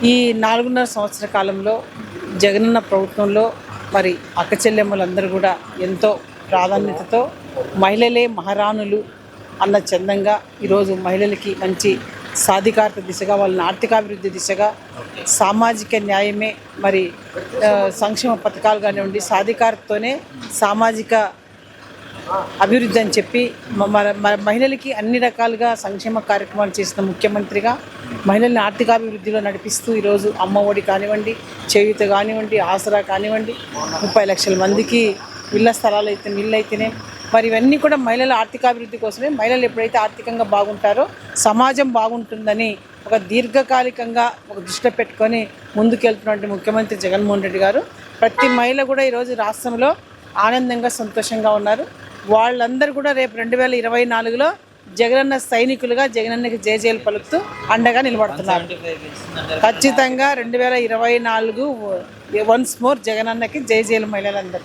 ఈ 4.5 సంవత్సర కాలంలో జగనన్న ప్రభుత్వంలో మరి అక్క చెల్లెమ్మలందరూ కూడా ఎంతో ప్రాధాన్యతతో మహిళలే మహారాణులు అన్న చందంగా ఈరోజు మహిళలకి మంచి సాధికారత దిశగా, వాళ్ళని ఆర్థికాభివృద్ధి దిశగా, సామాజిక న్యాయమే మరి సంక్షేమ పథకాలు కానివ్వండి, సాధికారతతోనే సామాజిక అభివృద్ధి అని చెప్పి మహిళలకి అన్ని రకాలుగా సంక్షేమ కార్యక్రమాలు చేసిన ముఖ్యమంత్రిగా మహిళల్ని ఆర్థికాభివృద్ధిలో నడిపిస్తూ ఈరోజు అమ్మ ఒడి కానివ్వండి, చేయూత కానివ్వండి, ఆసరా కానివ్వండి, 30 లక్షల మందికి ఇళ్ల స్థలాలు అయితే నీళ్ళు అయితేనే మరి ఇవన్నీ కూడా మహిళల ఆర్థికాభివృద్ధి కోసమే. మహిళలు ఎప్పుడైతే ఆర్థికంగా బాగుంటారో సమాజం బాగుంటుందని ఒక దీర్ఘకాలికంగా ఒక దృష్టిలో పెట్టుకొని ముందుకెళ్తున్నటువంటి ముఖ్యమంత్రి జగన్మోహన్ రెడ్డి గారు ప్రతి మహిళ కూడా ఈరోజు రాష్ట్రంలో ఆనందంగా సంతోషంగా ఉన్నారు. వాళ్ళందరూ కూడా రేపు 2024లో జగనన్న సైనికులుగా జగనన్నకి జయజయలు పలుకుతూ అండగా నిలబడుతున్నారు. ఖచ్చితంగా 2024 వన్స్ మోర్ జగనన్నకి జయజయలు మహిళలందరూ.